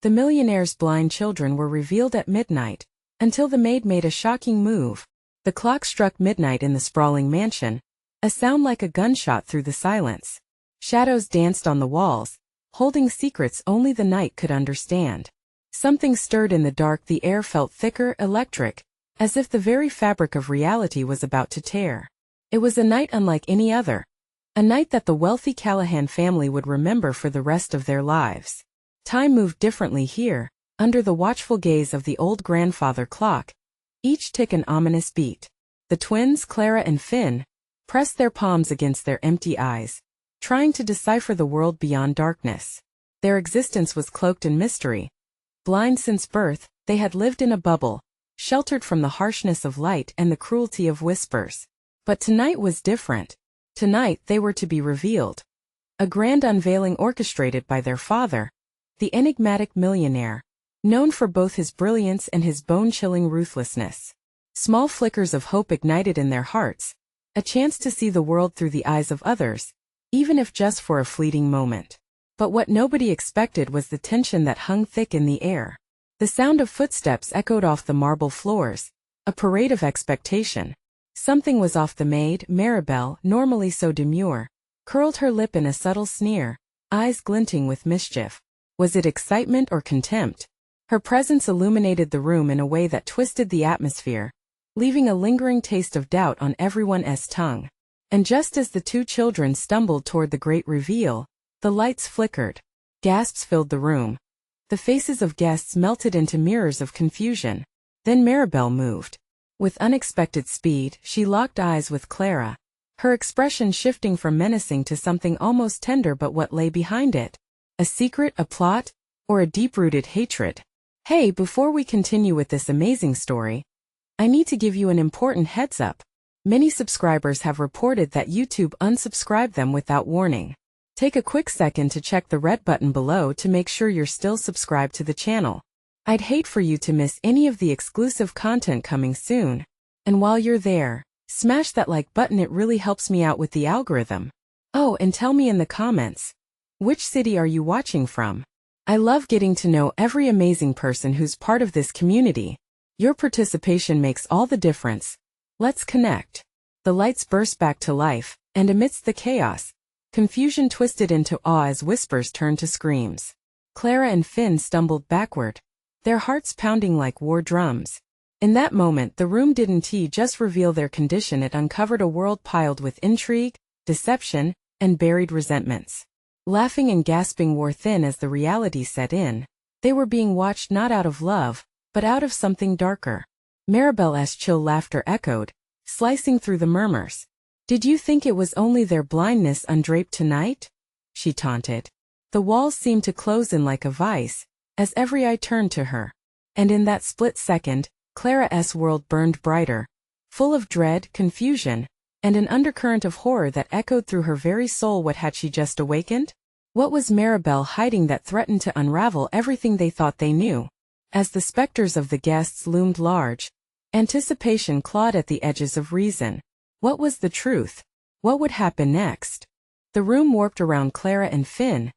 The Millionaire's blind children were revealed at midnight, until the maid made a shocking move. The clock struck midnight in the sprawling mansion, a sound like a gunshot through the silence. Shadows danced on the walls, holding secrets only the night could understand. Something stirred in the dark, the air felt thicker, electric, as if the very fabric of reality was about to tear. It was a night unlike any other, a night that the wealthy Callahan family would remember for the rest of their lives. Time moved differently here, under the watchful gaze of the old grandfather clock, each tick an ominous beat. The twins, Clara and Finn, pressed their palms against their empty eyes, trying to decipher the world beyond darkness. Their existence was cloaked in mystery. Blind since birth, they had lived in a bubble, sheltered from the harshness of light and the cruelty of whispers. But tonight was different. Tonight they were to be revealed. A grand unveiling orchestrated by their father, the enigmatic millionaire, known for both his brilliance and his bone-chilling ruthlessness. Small flickers of hope ignited in their hearts, a chance to see the world through the eyes of others, even if just for a fleeting moment. But what nobody expected was the tension that hung thick in the air. The sound of footsteps echoed off the marble floors, a parade of expectation. Something was off. The maid, Maribel, normally so demure, curled her lip in a subtle sneer, eyes glinting with mischief. Was it excitement or contempt? Her presence illuminated the room in a way that twisted the atmosphere, leaving a lingering taste of doubt on everyone's tongue. And just as the two children stumbled toward the great reveal, the lights flickered. Gasps filled the room. The faces of guests melted into mirrors of confusion. Then Maribel moved. With unexpected speed, she locked eyes with Clara, her expression shifting from menacing to something almost tender. But what lay behind it? A secret, a plot, or a deep-rooted hatred? Hey, before we continue with this amazing story, I need to give you an important heads up. Many subscribers have reported that YouTube unsubscribed them without warning. Take a quick second to check the red button below to make sure you're still subscribed to the channel. I'd hate for you to miss any of the exclusive content coming soon. And while you're there, smash that like button, it really helps me out with the algorithm. Oh, and tell me in the comments, which city are you watching from? I love getting to know every amazing person who's part of this community. Your participation makes all the difference. Let's connect. The lights burst back to life, and amidst the chaos, confusion twisted into awe as whispers turned to screams. Clara and Finn stumbled backward, their hearts pounding like war drums. In that moment, the room didn't just reveal their condition, it uncovered a world piled with intrigue, deception, and buried resentments. Laughing and gasping wore thin as the reality set in. They were being watched not out of love, but out of something darker. Maribel's chill laughter echoed, slicing through the murmurs. Did you think it was only their blindness undraped tonight? She taunted. The walls seemed to close in like a vice, as every eye turned to her. And in that split second, Clara's world burned brighter, full of dread, confusion, and an undercurrent of horror that echoed through her very soul. What had she just awakened? What was Maribel hiding that threatened to unravel everything they thought they knew? As the specters of the guests loomed large, anticipation clawed at the edges of reason. What was the truth? What would happen next? The room warped around Clara and Finn,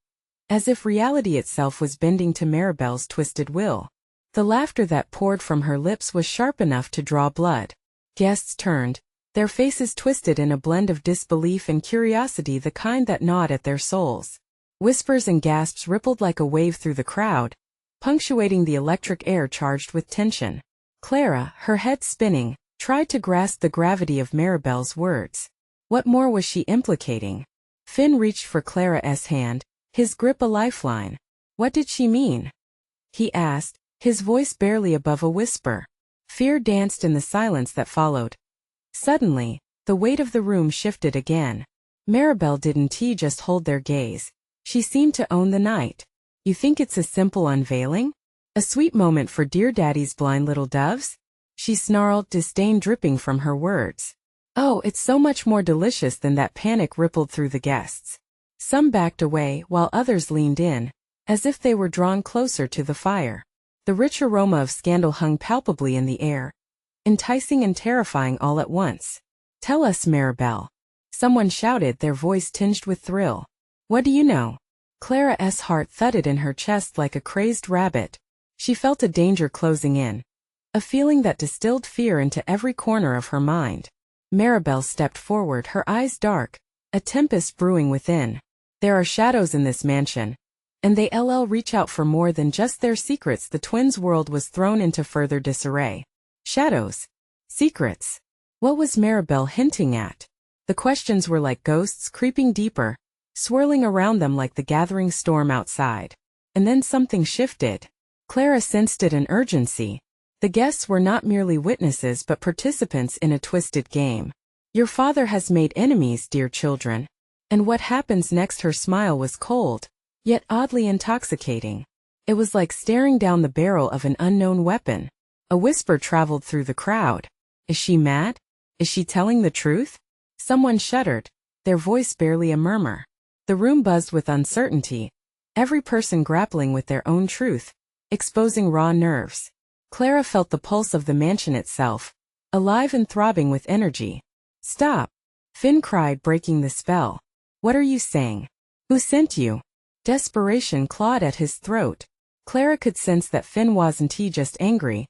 as if reality itself was bending to Maribel's twisted will. The laughter that poured from her lips was sharp enough to draw blood. Guests turned, their faces twisted in a blend of disbelief and curiosity, the kind that gnawed at their souls. Whispers and gasps rippled like a wave through the crowd, punctuating the electric air charged with tension. Clara, her head spinning, tried to grasp the gravity of Maribel's words. What more was she implicating? Finn reached for Clara's hand, his grip a lifeline. What did she mean? He asked, his voice barely above a whisper. Fear danced in the silence that followed. Suddenly, the weight of the room shifted again. Maribel didn't just hold their gaze. She seemed to own the night. You think it's a simple unveiling? A sweet moment for dear daddy's blind little doves? She snarled, disdain dripping from her words. Oh, it's so much more delicious than that. Panic rippled through the guests. Some backed away while others leaned in, as if they were drawn closer to the fire. The rich aroma of scandal hung palpably in the air, enticing and terrifying all at once. Tell us, Maribel. Someone shouted, their voice tinged with thrill. What do you know? Clara's heart thudded in her chest like a crazed rabbit. She felt a danger closing in. A feeling that distilled fear into every corner of her mind. Mirabelle stepped forward, her eyes dark, a tempest brewing within. There are shadows in this mansion, and they'll reach out for more than just their secrets. The twins' world was thrown into further disarray. Shadows. Secrets. What was Mirabelle hinting at? The questions were like ghosts creeping deeper, swirling around them like the gathering storm outside. And then something shifted. Clara sensed it, an urgency. The guests were not merely witnesses but participants in a twisted game. Your father has made enemies, dear children. And what happens next? Her smile was cold, yet oddly intoxicating. It was like staring down the barrel of an unknown weapon. A whisper traveled through the crowd. Is she mad? Is she telling the truth? Someone shuddered, their voice barely a murmur. The room buzzed with uncertainty, every person grappling with their own truth, exposing raw nerves. Clara felt the pulse of the mansion itself, alive and throbbing with energy. Stop! Finn cried, breaking the spell. What are you saying? Who sent you? Desperation clawed at his throat. Clara could sense that Finn wasn't just angry,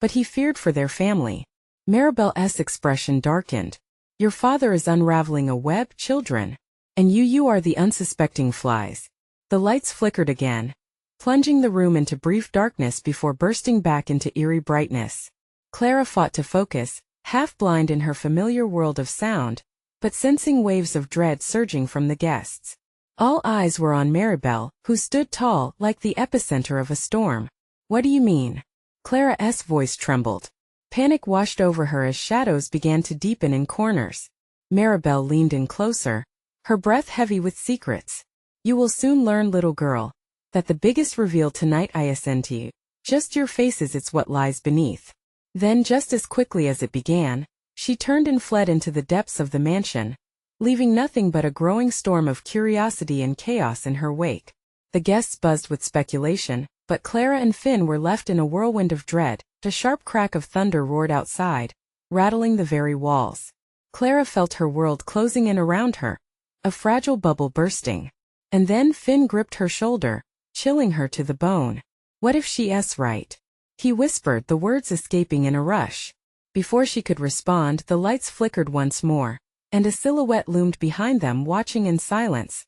but he feared for their family. Mirabelle's expression darkened. Your father is unraveling a web, children. And you are the unsuspecting flies. The lights flickered again, plunging the room into brief darkness before bursting back into eerie brightness. Clara fought to focus, half blind in her familiar world of sound, but sensing waves of dread surging from the guests. All eyes were on Mirabelle, who stood tall, like the epicenter of a storm. What do you mean? Clara's voice trembled. Panic washed over her as shadows began to deepen in corners. Mirabelle leaned in closer, her breath heavy with secrets. You will soon learn, little girl, that the biggest reveal tonight isn't you. Just your faces, it's what lies beneath. Then, just as quickly as it began, she turned and fled into the depths of the mansion, leaving nothing but a growing storm of curiosity and chaos in her wake. The guests buzzed with speculation, but Clara and Finn were left in a whirlwind of dread. A sharp crack of thunder roared outside, rattling the very walls. Clara felt her world closing in around her, a fragile bubble bursting. And then Finn gripped her shoulder, chilling her to the bone. What if she's right? He whispered, the words escaping in a rush. Before she could respond, the lights flickered once more, and a silhouette loomed behind them, watching in silence.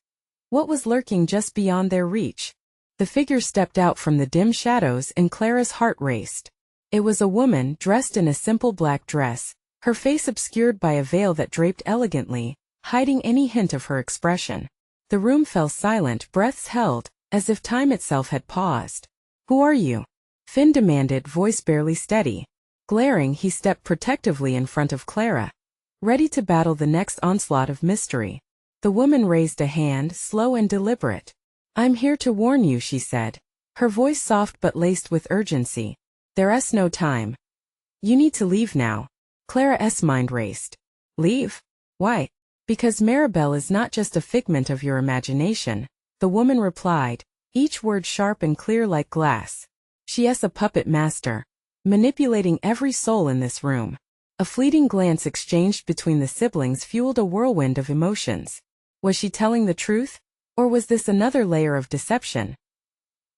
What was lurking just beyond their reach? The figure stepped out from the dim shadows, and Clara's heart raced. It was a woman dressed in a simple black dress, her face obscured by a veil that draped elegantly, hiding any hint of her expression. The room fell silent, breaths held, as if time itself had paused. Who are you? Finn demanded, voice barely steady. Glaring, he stepped protectively in front of Clara, ready to battle the next onslaught of mystery. The woman raised a hand, slow and deliberate. I'm here to warn you, she said, her voice soft but laced with urgency. There's no time. You need to leave now. Clara's mind raced. Leave? Why? Because Mirabelle is not just a figment of your imagination, the woman replied, each word sharp and clear like glass. She's a puppet master, manipulating every soul in this room. A fleeting glance exchanged between the siblings fueled a whirlwind of emotions. Was she telling the truth? Or was this another layer of deception?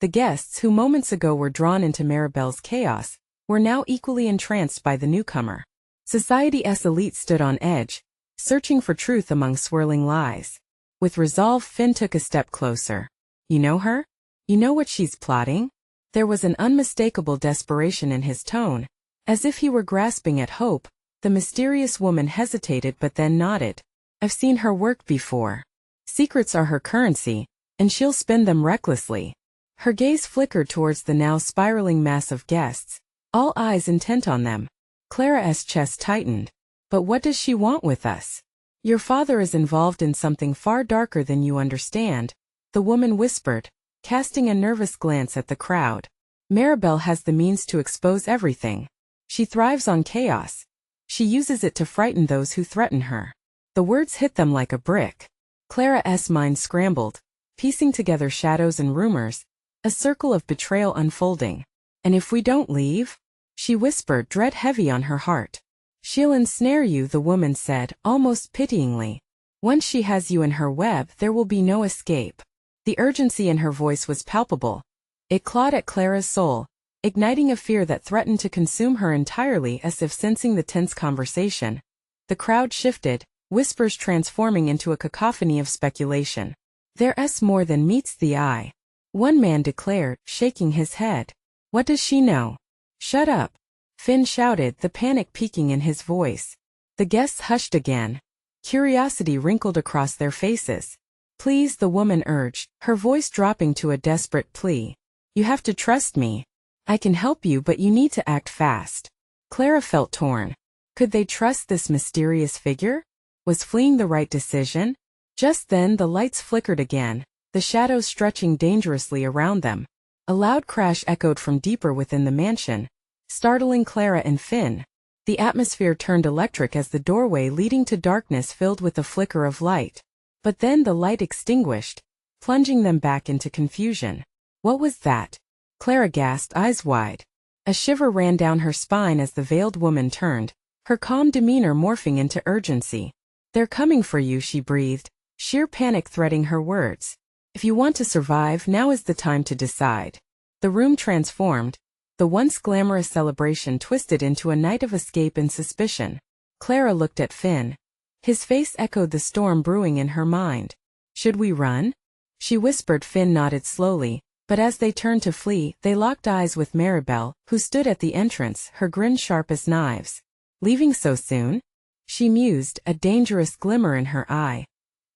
The guests, who moments ago were drawn into Mirabelle's chaos, were now equally entranced by the newcomer. Society's elite stood on edge, searching for truth among swirling lies. With resolve, Finn took a step closer. You know her? You know what she's plotting? There was an unmistakable desperation in his tone, as if he were grasping at hope. The mysterious woman hesitated but then nodded. I've seen her work before. Secrets are her currency, and she'll spend them recklessly. Her gaze flickered towards the now spiraling mass of guests, all eyes intent on them. Clara's chest tightened. But what does she want with us? Your father is involved in something far darker than you understand, the woman whispered, casting a nervous glance at the crowd. Mirabelle has the means to expose everything. She thrives on chaos. She uses it to frighten those who threaten her. The words hit them like a brick. Clara's mind scrambled, piecing together shadows and rumors, a circle of betrayal unfolding. And if we don't leave? She whispered, dread heavy on her heart. She'll ensnare you, the woman said, almost pityingly. Once she has you in her web, there will be no escape. The urgency in her voice was palpable. It clawed at Clara's soul, igniting a fear that threatened to consume her entirely. As if sensing the tense conversation, the crowd shifted, whispers transforming into a cacophony of speculation. "There's more than meets the eye," one man declared, shaking his head. "What does she know?" "Shut up," Finn shouted, the panic peaking in his voice. The guests hushed again. Curiosity wrinkled across their faces. "Please," the woman urged, her voice dropping to a desperate plea. "You have to trust me. I can help you, but you need to act fast." Clara felt torn. Could they trust this mysterious figure? Was fleeing the right decision? Just then the lights flickered again, the shadows stretching dangerously around them. A loud crash echoed from deeper within the mansion, startling Clara and Finn. The atmosphere turned electric as the doorway leading to darkness filled with a flicker of light. But then the light extinguished, plunging them back into confusion. What was that? Clara gasped, eyes wide. A shiver ran down her spine as the veiled woman turned, her calm demeanor morphing into urgency. "They're coming for you," she breathed, sheer panic threading her words. "If you want to survive, now is the time to decide." The room transformed. The once glamorous celebration twisted into a night of escape and suspicion. Clara looked at Finn. His face echoed the storm brewing in her mind. "Should we run?" she whispered. Finn nodded slowly, but as they turned to flee, they locked eyes with Mirabelle, who stood at the entrance, her grin sharp as knives. "Leaving so soon?" she mused, a dangerous glimmer in her eye.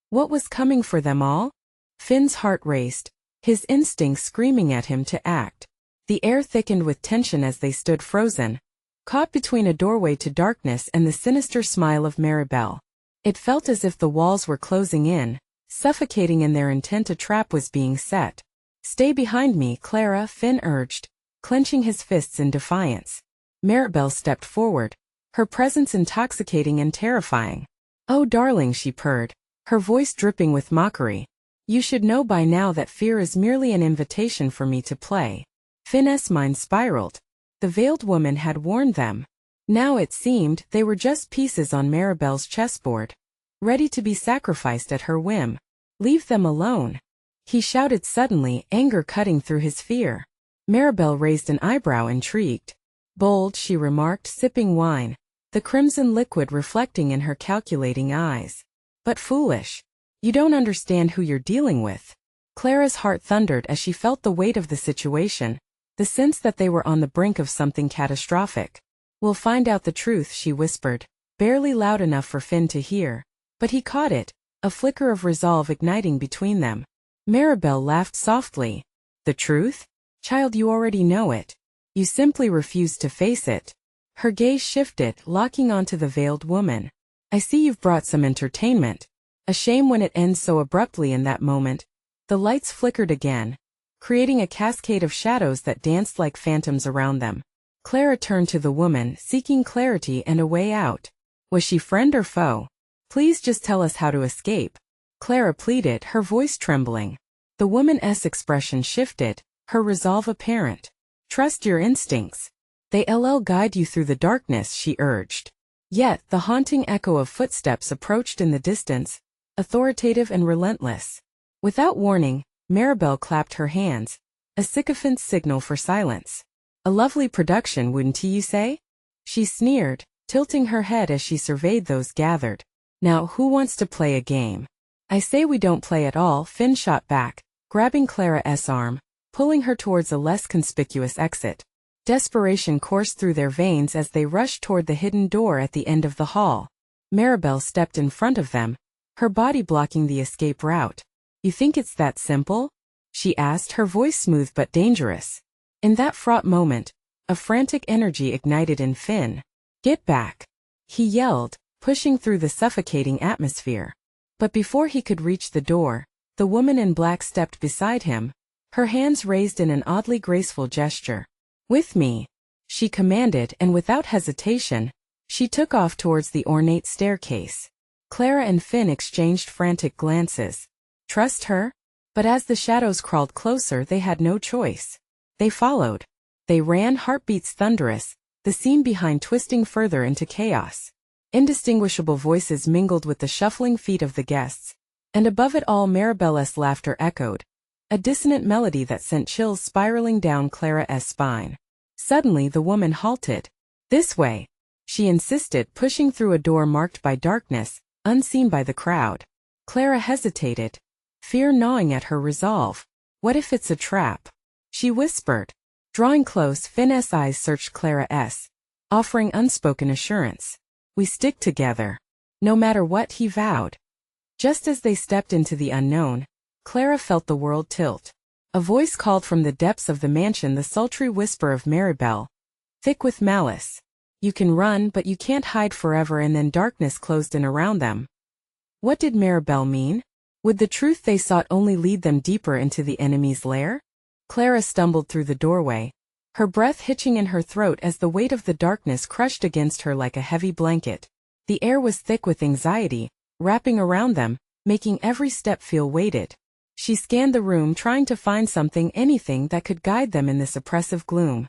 What was coming for them all? Finn's heart raced, his instincts screaming at him to act. The air thickened with tension as they stood frozen, caught between a doorway to darkness and the sinister smile of Mirabelle. It felt as if the walls were closing in, suffocating in their intent. A trap was being set. "Stay behind me, Clara," Finn urged, clenching his fists in defiance. Mirabelle stepped forward, her presence intoxicating and terrifying. "Oh darling," she purred, her voice dripping with mockery. "You should know by now that fear is merely an invitation for me to play." Finn's mind spiraled. The veiled woman had warned them. Now it seemed they were just pieces on Mirabelle's chessboard, ready to be sacrificed at her whim. "Leave them alone," he shouted suddenly, anger cutting through his fear. Mirabelle raised an eyebrow, intrigued. "Bold," she remarked, sipping wine, the crimson liquid reflecting in her calculating eyes. "But foolish. You don't understand who you're dealing with." Clara's heart thundered as she felt the weight of the situation, the sense that they were on the brink of something catastrophic. "We'll find out the truth," she whispered, barely loud enough for Finn to hear. But he caught it, a flicker of resolve igniting between them. Mirabelle laughed softly. "The truth? Child, you already know it. You simply refuse to face it." Her gaze shifted, locking onto the veiled woman. "I see you've brought some entertainment." A shame when it ends so abruptly in that moment. The lights flickered again, creating a cascade of shadows that danced like phantoms around them. Clara turned to the woman, seeking clarity and a way out. Was she friend or foe? "Please just tell us how to escape," Clara pleaded, her voice trembling. The woman's expression shifted, her resolve apparent. "Trust your instincts. They'll guide you through the darkness," she urged. Yet the haunting echo of footsteps approached in the distance, authoritative and relentless. Without warning, Mirabelle clapped her hands, a sycophant signal for silence. "A lovely production, wouldn't you say?" she sneered, tilting her head as she surveyed those gathered. "Now who wants to play a game?" "I say we don't play at all," Finn shot back, grabbing Clara's arm, pulling her towards a less conspicuous exit. Desperation coursed through their veins as they rushed toward the hidden door at the end of the hall. Mirabelle stepped in front of them, her body blocking the escape route. "You think it's that simple?" she asked, her voice smooth but dangerous. In that fraught moment, a frantic energy ignited in Finn. "Get back!" he yelled, pushing through the suffocating atmosphere. But before he could reach the door, the woman in black stepped beside him, her hands raised in an oddly graceful gesture. "With me," she commanded, and without hesitation, she took off towards the ornate staircase. Clara and Finn exchanged frantic glances. Trust her? But as the shadows crawled closer, they had no choice. They followed. They ran, heartbeats thunderous, the scene behind twisting further into chaos. Indistinguishable voices mingled with the shuffling feet of the guests, and above it all Mirabelle's laughter echoed, a dissonant melody that sent chills spiraling down Clara's spine. Suddenly the woman halted. "This way," she insisted, pushing through a door marked by darkness, unseen by the crowd. Clara hesitated, fear gnawing at her resolve. "What if it's a trap?" she whispered. Drawing close, Finn's eyes searched Clara's, offering unspoken assurance. "We stick together. No matter what," he vowed. Just as they stepped into the unknown, Clara felt the world tilt. A voice called from the depths of the mansion, the sultry whisper of Mirabelle, thick with malice. "You can run, but you can't hide forever." And then darkness closed in around them. What did Mirabelle mean? Would the truth they sought only lead them deeper into the enemy's lair? Clara stumbled through the doorway, her breath hitching in her throat as the weight of the darkness crushed against her like a heavy blanket. The air was thick with anxiety, wrapping around them, making every step feel weighted. She scanned the room, trying to find something, anything that could guide them in this oppressive gloom.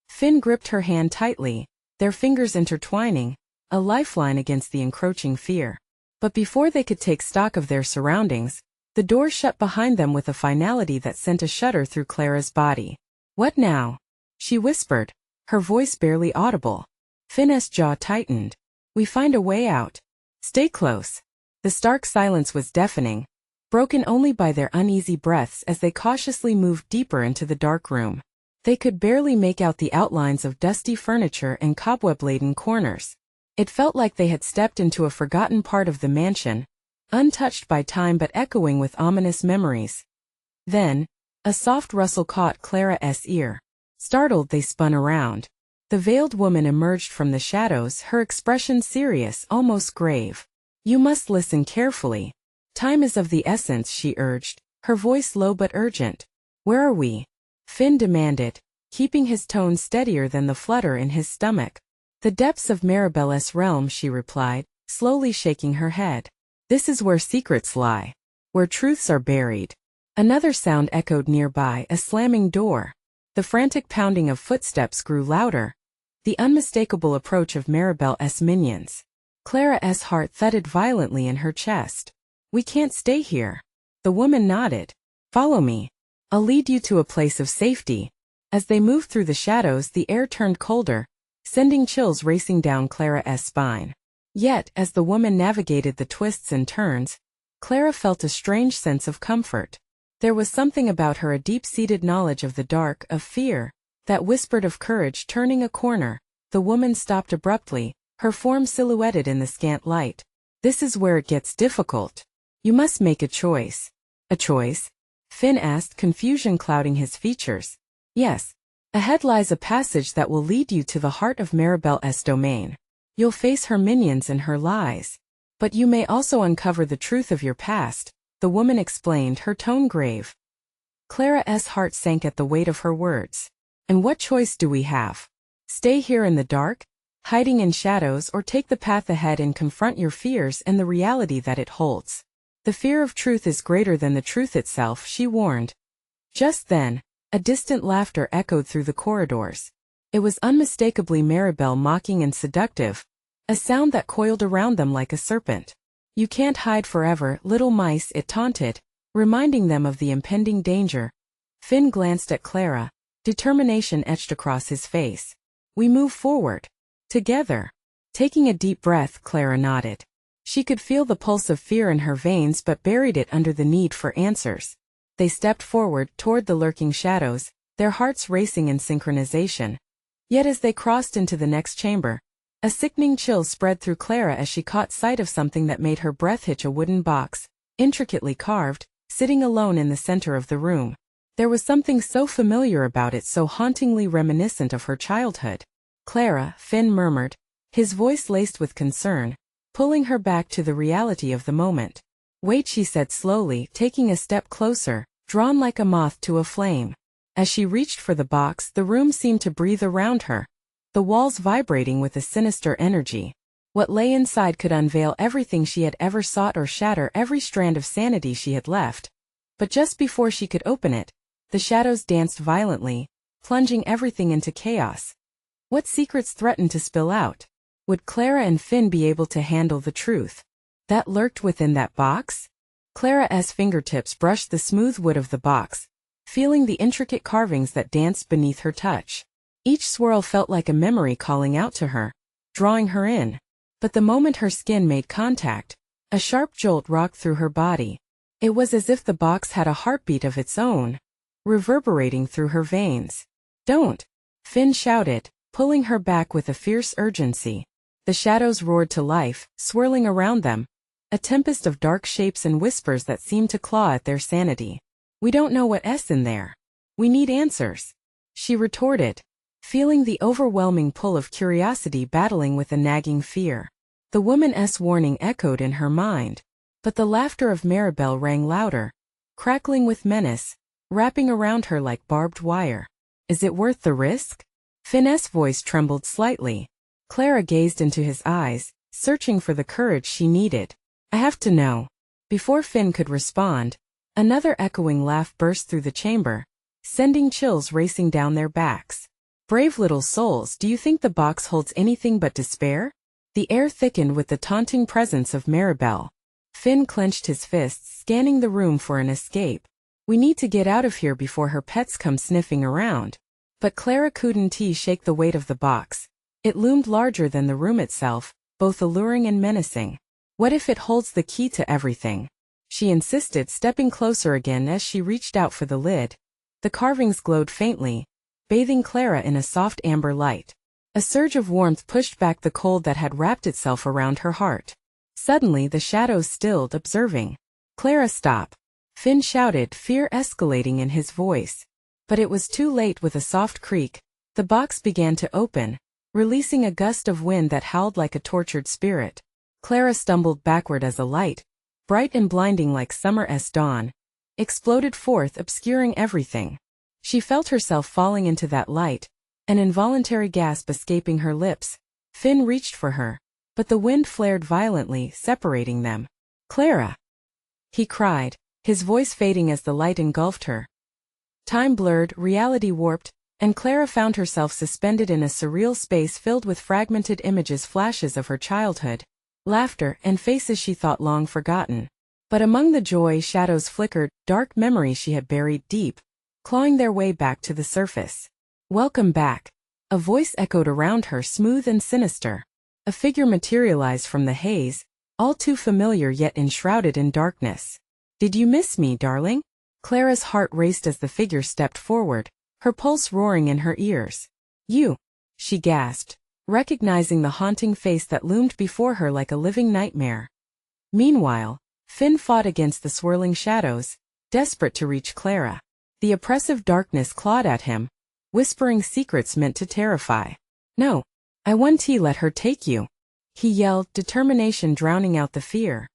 Finn gripped her hand tightly, their fingers intertwining, a lifeline against the encroaching fear. But before they could take stock of their surroundings, the door shut behind them with a finality that sent a shudder through Clara's body. "What now?" she whispered, her voice barely audible. Finn's jaw tightened. "We find a way out. Stay close." The stark silence was deafening, broken only by their uneasy breaths as they cautiously moved deeper into the dark room. They could barely make out the outlines of dusty furniture and cobweb-laden corners. It felt like they had stepped into a forgotten part of the mansion, untouched by time but echoing with ominous memories. Then, a soft rustle caught Clara's ear. Startled, they spun around. The veiled woman emerged from the shadows, her expression serious, almost grave. "You must listen carefully. Time is of the essence," she urged, her voice low but urgent. "Where are we?" Finn demanded, keeping his tone steadier than the flutter in his stomach. "The depths of Mirabelle's realm," she replied, slowly shaking her head. "This is where secrets lie, where truths are buried." Another sound echoed nearby, a slamming door. The frantic pounding of footsteps grew louder, the unmistakable approach of Mirabelle's minions. Clara's heart thudded violently in her chest. "We can't stay here." The woman nodded. "Follow me. I'll lead you to a place of safety." As they moved through the shadows, the air turned colder, sending chills racing down Clara's spine. Yet, as the woman navigated the twists and turns, Clara felt a strange sense of comfort. There was something about her, a deep-seated knowledge of the dark, of fear, that whispered of courage. Turning a corner, the woman stopped abruptly, her form silhouetted in the scant light. "This is where it gets difficult. You must make a choice." "A choice?" Finn asked, confusion clouding his features. "Yes. Ahead lies a passage that will lead you to the heart of Mirabelle's domain. You'll face her minions and her lies. But you may also uncover the truth of your past," the woman explained, her tone grave. Clara's heart sank at the weight of her words. "And what choice do we have? Stay here in the dark, hiding in shadows, or take the path ahead and confront your fears and the reality that it holds? The fear of truth is greater than the truth itself," she warned. Just then, a distant laughter echoed through the corridors. It was unmistakably Mirabelle, mocking and seductive, a sound that coiled around them like a serpent. "You can't hide forever, little mice," it taunted, reminding them of the impending danger. Finn glanced at Clara, determination etched across his face. "We move forward. Together." Taking a deep breath, Clara nodded. She could feel the pulse of fear in her veins but buried it under the need for answers. They stepped forward toward the lurking shadows, their hearts racing in synchronization. Yet as they crossed into the next chamber, a sickening chill spread through Clara as she caught sight of something that made her breath hitch. A wooden box, intricately carved, sitting alone in the center of the room. There was something so familiar about it, so hauntingly reminiscent of her childhood. "Clara," Finn murmured, his voice laced with concern, pulling her back to the reality of the moment. "Wait," she said slowly, taking a step closer, drawn like a moth to a flame. As she reached for the box, the room seemed to breathe around her, the walls vibrating with a sinister energy. What lay inside could unveil everything she had ever sought or shatter every strand of sanity she had left. But just before she could open it, the shadows danced violently, plunging everything into chaos. What secrets threatened to spill out? Would Clara and Finn be able to handle the truth that lurked within that box? Clara's fingertips brushed the smooth wood of the box, feeling the intricate carvings that danced beneath her touch. Each swirl felt like a memory calling out to her, drawing her in. But the moment her skin made contact, a sharp jolt rocked through her body. It was as if the box had a heartbeat of its own, reverberating through her veins. "Don't!" Finn shouted, pulling her back with a fierce urgency. The shadows roared to life, swirling around them, a tempest of dark shapes and whispers that seemed to claw at their sanity. "We don't know what's in there. We need answers," she retorted, feeling the overwhelming pull of curiosity battling with a nagging fear. The woman's warning echoed in her mind, but the laughter of Mirabelle rang louder, crackling with menace, wrapping around her like barbed wire. "Is it worth the risk?" Finn's voice trembled slightly. Clara gazed into his eyes, searching for the courage she needed. "I have to know." Before Finn could respond, another echoing laugh burst through the chamber, sending chills racing down their backs. "Brave little souls, do you think the box holds anything but despair?" The air thickened with the taunting presence of Mirabelle. Finn clenched his fists, scanning the room for an escape. "We need to get out of here before her pets come sniffing around." But Clara couldn't shake the weight of the box. It loomed larger than the room itself, both alluring and menacing. "What if it holds the key to everything?" she insisted, stepping closer again as she reached out for the lid. The carvings glowed faintly, bathing Clara in a soft amber light. A surge of warmth pushed back the cold that had wrapped itself around her heart. Suddenly the shadows stilled, observing. "Clara, stop!" Finn shouted, fear escalating in his voice. But it was too late. With a soft creak, the box began to open, releasing a gust of wind that howled like a tortured spirit. Clara stumbled backward as a light, bright and blinding like summer's dawn, exploded forth, obscuring everything. She felt herself falling into that light, an involuntary gasp escaping her lips. Finn reached for her, but the wind flared violently, separating them. "Clara!" he cried, his voice fading as the light engulfed her. Time blurred, reality warped, and Clara found herself suspended in a surreal space filled with fragmented images, flashes of her childhood, laughter, and faces she thought long forgotten. But among the joy, shadows flickered, dark memories she had buried deep, clawing their way back to the surface. "Welcome back," a voice echoed around her, smooth and sinister. A figure materialized from the haze, all too familiar yet enshrouded in darkness. "Did you miss me, darling?" Clara's heart raced as the figure stepped forward, her pulse roaring in her ears. "You," she gasped, recognizing the haunting face that loomed before her like a living nightmare. Meanwhile, Finn fought against the swirling shadows, desperate to reach Clara. The oppressive darkness clawed at him, whispering secrets meant to terrify. "No, I won't let her take you," he yelled, determination drowning out the fear.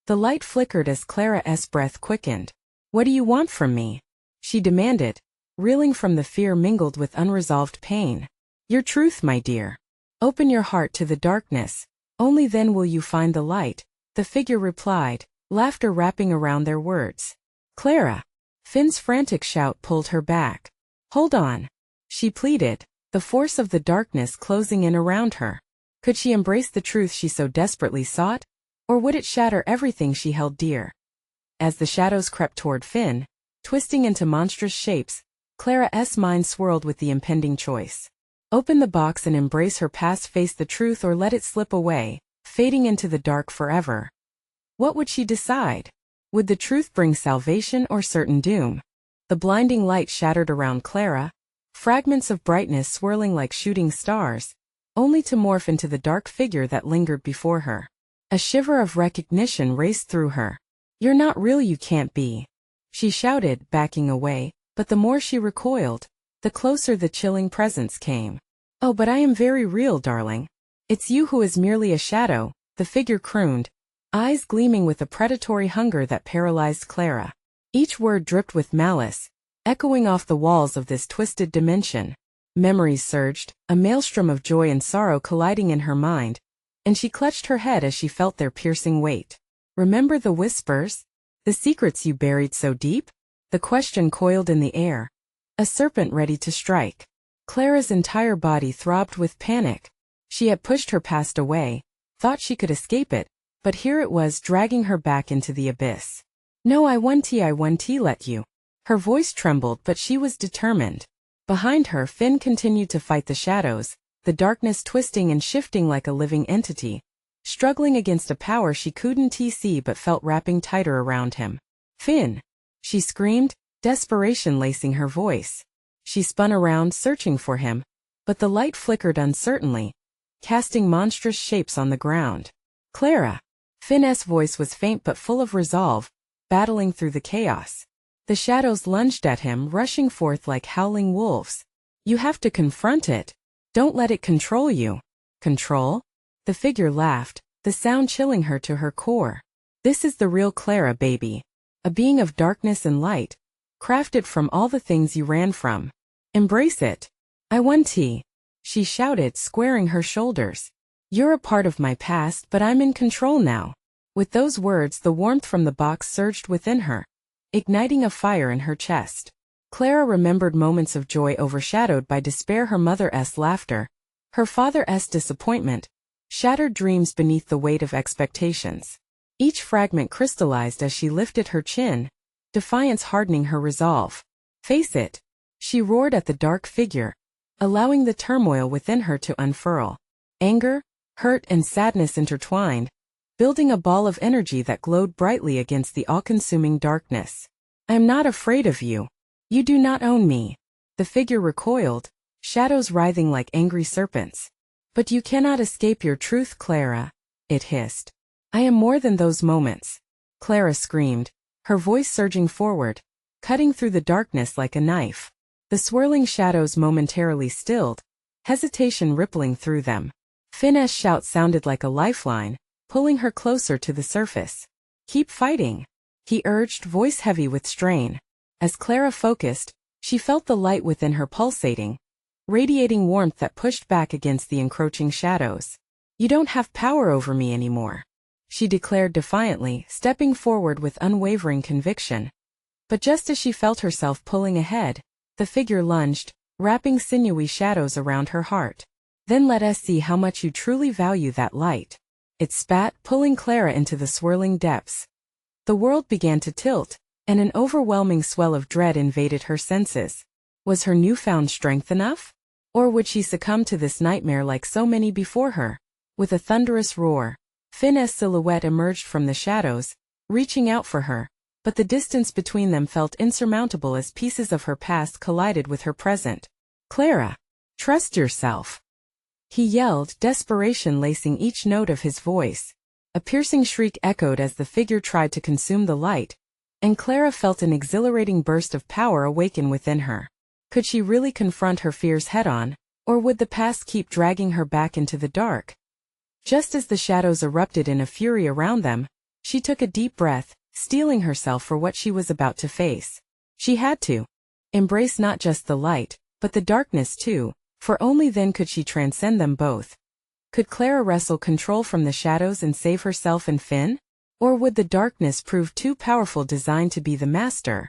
The light flickered as Clara's breath quickened. "What do you want from me?" she demanded, reeling from the fear mingled with unresolved pain. "Your truth, my dear. Open your heart to the darkness. Only then will you find the light," the figure replied, laughter wrapping around their words. "Clara!" Finn's frantic shout pulled her back. "Hold on," she pleaded, the force of the darkness closing in around her. Could she embrace the truth she so desperately sought? Or would it shatter everything she held dear? As the shadows crept toward Finn, twisting into monstrous shapes, Clara's mind swirled with the impending choice. Open the box and embrace her past, face the truth, or let it slip away, fading into the dark forever. What would she decide? Would the truth bring salvation or certain doom? The blinding light shattered around Clara, fragments of brightness swirling like shooting stars, only to morph into the dark figure that lingered before her. A shiver of recognition raced through her. "You're not real, you can't be," she shouted, backing away, but the more she recoiled, the closer the chilling presence came. "Oh, but I am very real, darling. It's you who is merely a shadow," the figure crooned, eyes gleaming with a predatory hunger that paralyzed Clara. Each word dripped with malice, echoing off the walls of this twisted dimension. Memories surged, a maelstrom of joy and sorrow colliding in her mind, and she clutched her head as she felt their piercing weight. "Remember the whispers? The secrets you buried so deep?" The question coiled in the air, a serpent ready to strike. Clara's entire body throbbed with panic. She had pushed her past away, thought she could escape it, but here it was dragging her back into the abyss. No, I won't let you. Her voice trembled, but she was determined. Behind her, Finn continued to fight the shadows, the darkness twisting and shifting like a living entity, struggling against a power she couldn't see but felt wrapping tighter around him. Finn! She screamed, desperation lacing her voice. She spun around, searching for him, but the light flickered uncertainly, casting monstrous shapes on the ground. Clara! Finn's voice was faint but full of resolve, battling through the chaos. The shadows lunged at him, rushing forth like howling wolves. You have to confront it. Don't let it control you. Control? The figure laughed, the sound chilling her to her core. This is the real Clara, baby. A being of darkness and light, crafted from all the things you ran from. Embrace it. I won't. She shouted, squaring her shoulders. You're a part of my past, but I'm in control now. With those words, the warmth from the box surged within her, igniting a fire in her chest. Clara remembered moments of joy overshadowed by despair, her mother's laughter, her father's disappointment, shattered dreams beneath the weight of expectations. Each fragment crystallized as she lifted her chin, defiance hardening her resolve. Face it, she roared at the dark figure, allowing the turmoil within her to unfurl. Anger, hurt, and sadness intertwined, building a ball of energy that glowed brightly against the all-consuming darkness. I am not afraid of you. You do not own me. The figure recoiled, shadows writhing like angry serpents. But you cannot escape your truth, Clara, it hissed. I am more than those moments. Clara screamed, her voice surging forward, cutting through the darkness like a knife. The swirling shadows momentarily stilled, hesitation rippling through them. Finn's shout sounded like a lifeline, pulling her closer to the surface. Keep fighting, he urged, voice heavy with strain. As Clara focused, she felt the light within her pulsating, radiating warmth that pushed back against the encroaching shadows. You don't have power over me anymore, she declared defiantly, stepping forward with unwavering conviction. But just as she felt herself pulling ahead, the figure lunged, wrapping sinewy shadows around her heart. Then let us see how much you truly value that light. It spat, pulling Clara into the swirling depths. The world began to tilt, and an overwhelming swell of dread invaded her senses. Was her newfound strength enough? Or would she succumb to this nightmare like so many before her? With a thunderous roar, Finn's silhouette emerged from the shadows, reaching out for her, but the distance between them felt insurmountable as pieces of her past collided with her present. Clara, trust yourself, he yelled, desperation lacing each note of his voice. A piercing shriek echoed as the figure tried to consume the light, and Clara felt an exhilarating burst of power awaken within her. Could she really confront her fears head-on, or would the past keep dragging her back into the dark? Just as the shadows erupted in a fury around them, she took a deep breath, steeling herself for what she was about to face. She had to embrace not just the light, but the darkness too, for only then could she transcend them both. Could Clara wrestle control from the shadows and save herself and Finn? Or would the darkness prove too powerful, designed to be the master,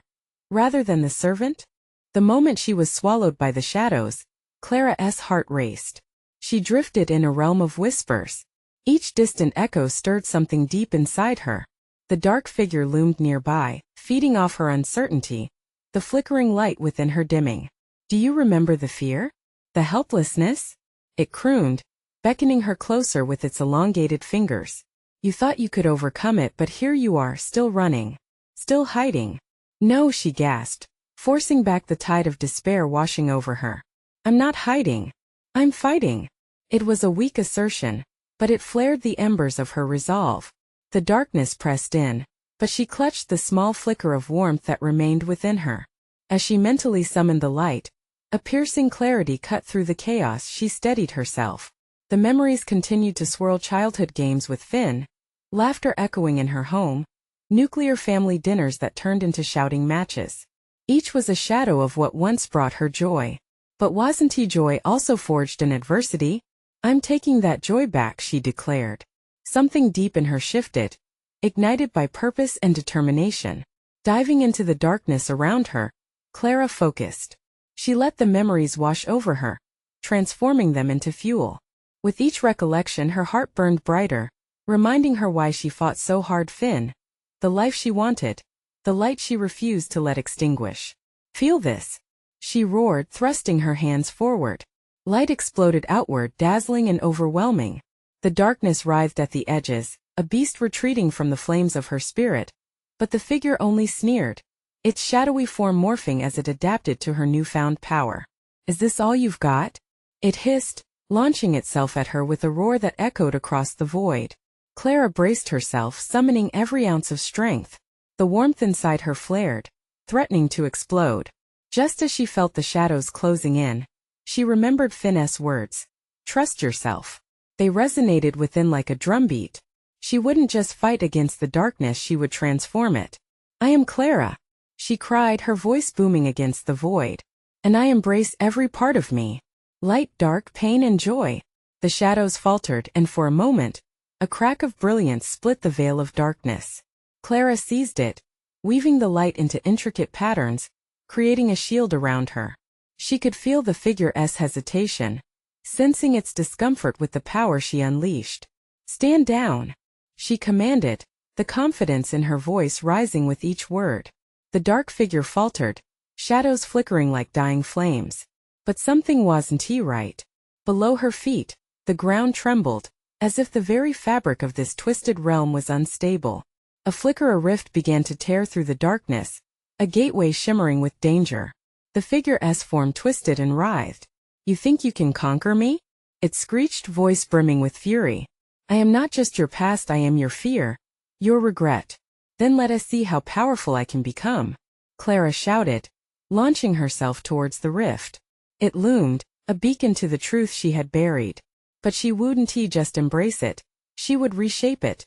rather than the servant? The moment she was swallowed by the shadows, Clara's heart raced. She drifted in a realm of whispers. Each distant echo stirred something deep inside her. The dark figure loomed nearby, feeding off her uncertainty, the flickering light within her dimming. Do you remember the fear? The helplessness? It crooned, beckoning her closer with its elongated fingers. You thought you could overcome it, but here you are, still running, still hiding. No, she gasped, forcing back the tide of despair washing over her. I'm not hiding. I'm fighting. It was a weak assertion, but it flared the embers of her resolve. The darkness pressed in, but she clutched the small flicker of warmth that remained within her. As she mentally summoned the light, a piercing clarity cut through the chaos. She steadied herself. The memories continued to swirl: childhood games with Finn, laughter echoing in her home, nuclear family dinners that turned into shouting matches. Each was a shadow of what once brought her joy. But wasn't joy also forged in adversity? I'm taking that joy back, she declared. Something deep in her shifted, ignited by purpose and determination. Diving into the darkness around her, Clara focused. She let the memories wash over her, transforming them into fuel. With each recollection, her heart burned brighter, reminding her why she fought so hard. Finn, the life she wanted, the light she refused to let extinguish. Feel this, she roared, thrusting her hands forward. Light exploded outward, dazzling and overwhelming. The darkness writhed at the edges, a beast retreating from the flames of her spirit. But the figure only sneered, its shadowy form morphing as it adapted to her newfound power. Is this all you've got? It hissed, launching itself at her with a roar that echoed across the void. Clara braced herself, summoning every ounce of strength. The warmth inside her flared, threatening to explode. Just as she felt the shadows closing in, she remembered Finn's words. Trust yourself. They resonated within like a drumbeat. She wouldn't just fight against the darkness, she would transform it. I am Clara, she cried, her voice booming against the void. And I embrace every part of me. Light, dark, pain and joy. The shadows faltered, and for a moment, a crack of brilliance split the veil of darkness. Clara seized it, weaving the light into intricate patterns, creating a shield around her. She could feel the figure's hesitation, sensing its discomfort with the power she unleashed. Stand down, she commanded, the confidence in her voice rising with each word. The dark figure faltered, shadows flickering like dying flames. But something wasn't right. Below her feet, the ground trembled, as if the very fabric of this twisted realm was unstable. A flicker, a rift began to tear through the darkness, a gateway shimmering with danger. The figure's form twisted and writhed. You think you can conquer me? Its screeched, voice brimming with fury. I am not just your past, I am your fear, your regret. Then let us see how powerful I can become, Clara shouted, launching herself towards the rift. It loomed, a beacon to the truth she had buried. But she wouldn't just embrace it, she would reshape it.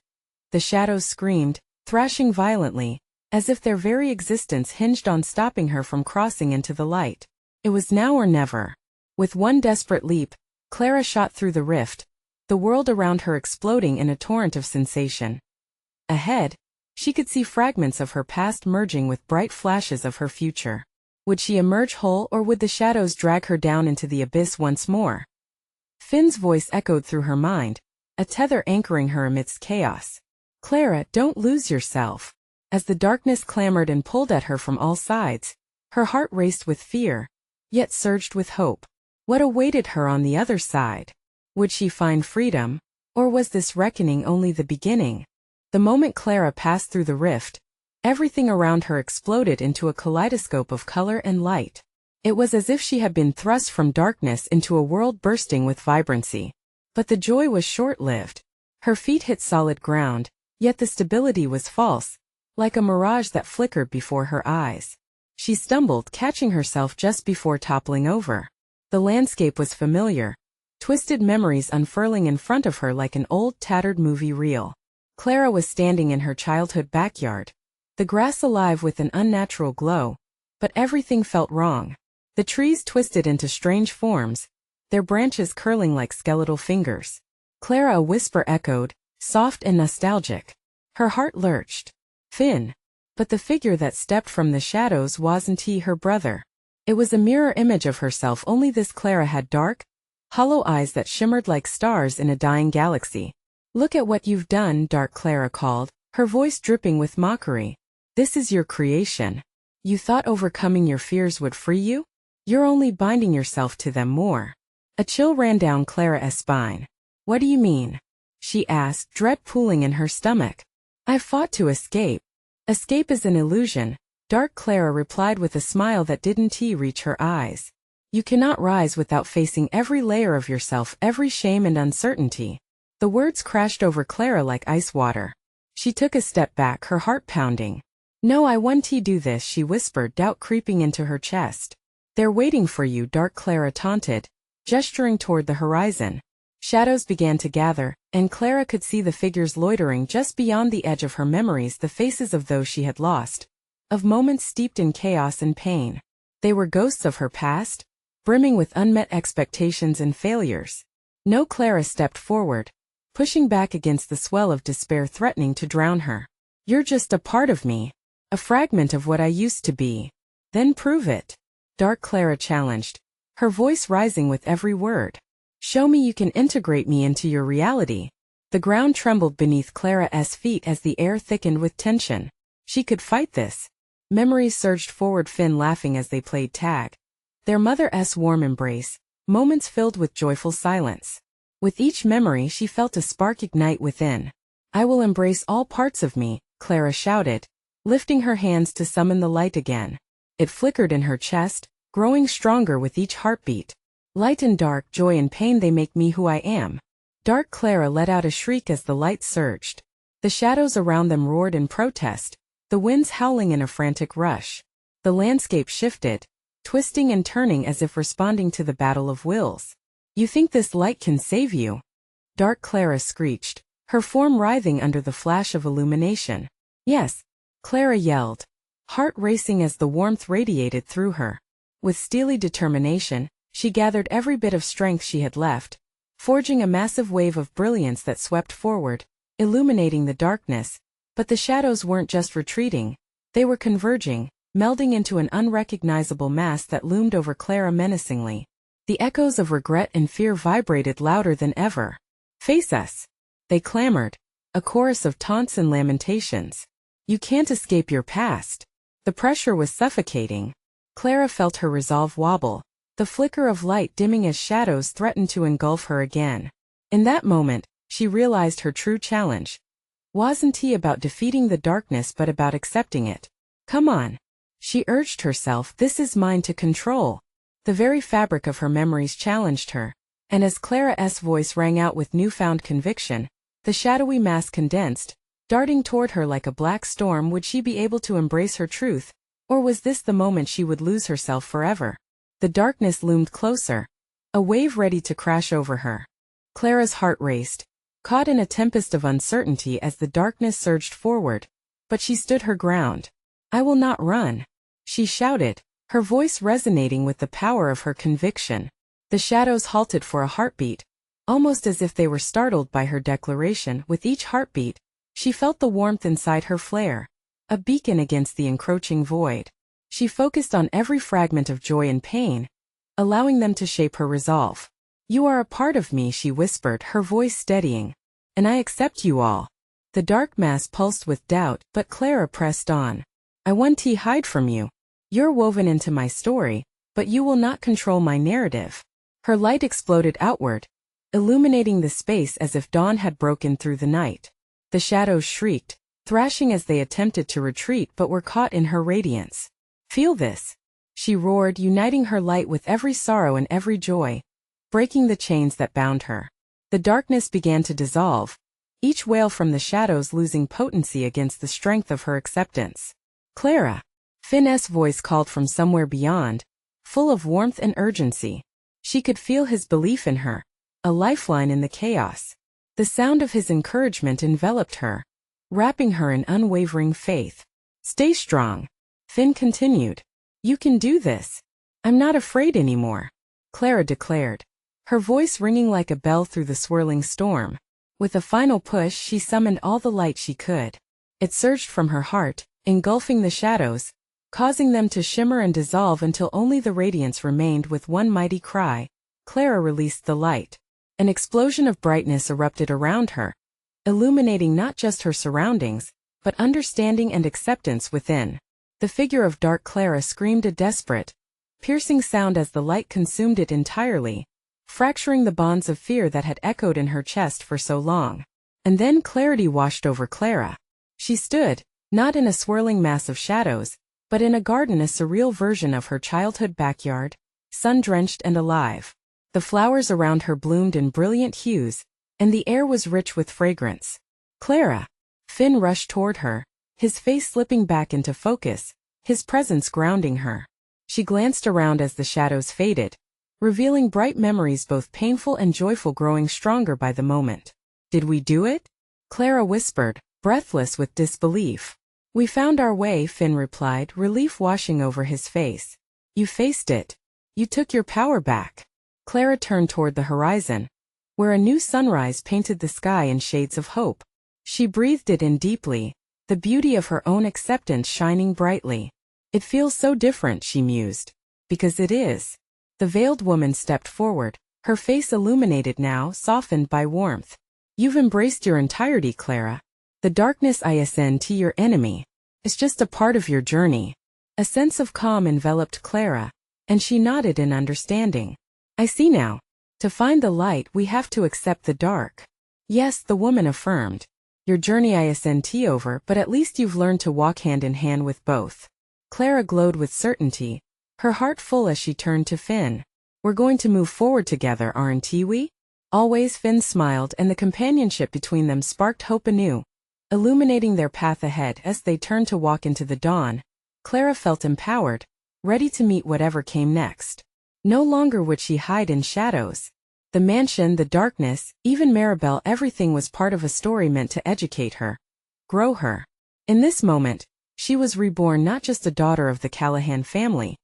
The shadows screamed, thrashing violently, as if their very existence hinged on stopping her from crossing into the light. It was now or never. With one desperate leap, Clara shot through the rift, the world around her exploding in a torrent of sensation. Ahead, she could see fragments of her past merging with bright flashes of her future. Would she emerge whole, or would the shadows drag her down into the abyss once more? Finn's voice echoed through her mind, a tether anchoring her amidst chaos. Clara, don't lose yourself. As the darkness clamored and pulled at her from all sides, her heart raced with fear, yet surged with hope. What awaited her on the other side? Would she find freedom, or was this reckoning only the beginning? The moment Clara passed through the rift, everything around her exploded into a kaleidoscope of color and light. It was as if she had been thrust from darkness into a world bursting with vibrancy. But the joy was short-lived. Her feet hit solid ground, yet the stability was false, like a mirage that flickered before her eyes. She stumbled, catching herself just before toppling over. The landscape was familiar, twisted memories unfurling in front of her like an old, tattered movie reel. Clara was standing in her childhood backyard, the grass alive with an unnatural glow, but everything felt wrong. The trees twisted into strange forms, their branches curling like skeletal fingers. Clara, a whisper echoed, soft and nostalgic. Her heart lurched. Finn. But the figure that stepped from the shadows wasn't he, her brother. It was a mirror image of herself, only this Clara had dark, hollow eyes that shimmered like stars in a dying galaxy. Look at what you've done, Dark Clara called, her voice dripping with mockery. This is your creation. You thought overcoming your fears would free you? You're only binding yourself to them more. A chill ran down Clara's spine. What do you mean? She asked, dread pooling in her stomach. I fought to escape. Escape is an illusion, Dark Clara replied with a smile that didn't reach her eyes. You cannot rise without facing every layer of yourself, every shame and uncertainty. The words crashed over Clara like ice water. She took a step back, her heart pounding. No, I won't do this, she whispered, doubt creeping into her chest. They're waiting for you, Dark Clara taunted, gesturing toward the horizon. Shadows began to gather, and Clara could see the figures loitering just beyond the edge of her memories, the faces of those she had lost, of moments steeped in chaos and pain. They were ghosts of her past, brimming with unmet expectations and failures. No, Clara stepped forward, pushing back against the swell of despair threatening to drown her. You're just a part of me, a fragment of what I used to be. Then prove it, Dark Clara challenged, her voice rising with every word. Show me you can integrate me into your reality. The ground trembled beneath Clara's feet as the air thickened with tension. She could fight this. Memories surged forward, Finn laughing as they played tag. Their mother's warm embrace, moments filled with joyful silence. With each memory she felt a spark ignite within. I will embrace all parts of me, Clara shouted, lifting her hands to summon the light again. It flickered in her chest, growing stronger with each heartbeat. Light and dark, joy and pain, they make me who I am. Dark Clara let out a shriek as the light surged. The shadows around them roared in protest, the winds howling in a frantic rush. The landscape shifted, twisting and turning as if responding to the battle of wills. You think this light can save you? Dark Clara screeched, her form writhing under the flash of illumination. Yes, Clara yelled, heart racing as the warmth radiated through her. With steely determination, she gathered every bit of strength she had left, forging a massive wave of brilliance that swept forward, illuminating the darkness. But the shadows weren't just retreating, they were converging, melding into an unrecognizable mass that loomed over Clara menacingly. The echoes of regret and fear vibrated louder than ever. Face us! They clamored, a chorus of taunts and lamentations. You can't escape your past. The pressure was suffocating. Clara felt her resolve wobble, the flicker of light dimming as shadows threatened to engulf her again. In that moment, she realized her true challenge. Wasn't he about defeating the darkness but about accepting it? Come on. She urged herself, this is mine to control. The very fabric of her memories challenged her, and as Clara's voice rang out with newfound conviction, the shadowy mass condensed, darting toward her like a black storm. Would she be able to embrace her truth, or was this the moment she would lose herself forever? The darkness loomed closer, a wave ready to crash over her. Clara's heart raced, caught in a tempest of uncertainty as the darkness surged forward, but she stood her ground. I will not run, she shouted, her voice resonating with the power of her conviction. The shadows halted for a heartbeat, almost as if they were startled by her declaration. With each heartbeat, she felt the warmth inside her flare, a beacon against the encroaching void. She focused on every fragment of joy and pain, allowing them to shape her resolve. You are a part of me, she whispered, her voice steadying. And I accept you all. The dark mass pulsed with doubt, but Clara pressed on. I won't hide from you. You're woven into my story, but you will not control my narrative. Her light exploded outward, illuminating the space as if dawn had broken through the night. The shadows shrieked, thrashing as they attempted to retreat but were caught in her radiance. Feel this, she roared, uniting her light with every sorrow and every joy, breaking the chains that bound her. The darkness began to dissolve, each wail from the shadows losing potency against the strength of her acceptance. Clara! Finn's voice called from somewhere beyond, full of warmth and urgency. She could feel his belief in her, a lifeline in the chaos. The sound of his encouragement enveloped her, wrapping her in unwavering faith. Stay strong, Finn continued. You can do this. I'm not afraid anymore, Clara declared, her voice ringing like a bell through the swirling storm. With a final push, she summoned all the light she could. It surged from her heart, engulfing the shadows, causing them to shimmer and dissolve until only the radiance remained. With one mighty cry, Clara released the light. An explosion of brightness erupted around her, illuminating not just her surroundings, but understanding and acceptance within. The figure of dark Clara screamed a desperate, piercing sound as the light consumed it entirely, fracturing the bonds of fear that had echoed in her chest for so long. And then clarity washed over Clara. She stood, not in a swirling mass of shadows, but in a garden, a surreal version of her childhood backyard, sun-drenched and alive. The flowers around her bloomed in brilliant hues, and the air was rich with fragrance. Clara! Finn rushed toward her, his face slipping back into focus, his presence grounding her. She glanced around as the shadows faded, revealing bright memories, both painful and joyful, growing stronger by the moment. Did we do it? Clara whispered, breathless with disbelief. We found our way, Finn replied, relief washing over his face. You faced it. You took your power back. Clara turned toward the horizon, where a new sunrise painted the sky in shades of hope. She breathed it in deeply, the beauty of her own acceptance shining brightly. It feels so different, she mused. Because it is. The veiled woman stepped forward, her face illuminated now, softened by warmth. You've embraced your entirety, Clara. The darkness isn't your enemy. is just a part of your journey. A sense of calm enveloped Clara, and she nodded in understanding. I see now. To find the light, we have to accept the dark. Yes, the woman affirmed. Your journey isn't over, but at least you've learned to walk hand in hand with both. Clara glowed with certainty, her heart full as she turned to Finn. We're going to move forward together, aren't we? Always. Finn smiled, and the companionship between them sparked hope anew, illuminating their path ahead as they turned to walk into the dawn. Clara felt empowered, ready to meet whatever came next. No longer would she hide in shadows. The mansion, the darkness, even Maribel, everything was part of a story meant to educate her, grow her. In this moment, she was reborn, not just a daughter of the Callahan family,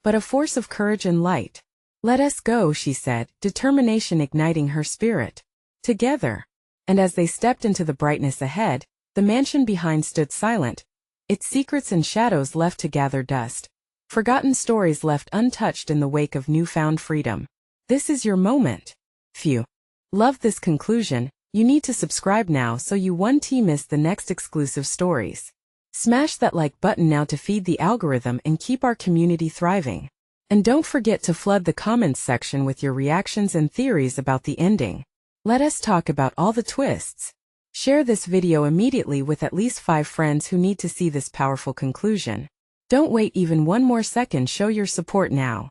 but a force of courage and light. Let us go, she said, determination igniting her spirit. Together. And as they stepped into the brightness ahead, the mansion behind stood silent, its secrets and shadows left to gather dust. Forgotten stories left untouched in the wake of newfound freedom. This is your moment. Phew. Love this conclusion. You need to subscribe now so you won't miss the next exclusive stories. Smash that like button now to feed the algorithm and keep our community thriving. And don't forget to flood the comments section with your reactions and theories about the ending. Let us talk about all the twists. Share this video immediately with at least 5 friends who need to see this powerful conclusion. Don't wait even one more second, show your support now.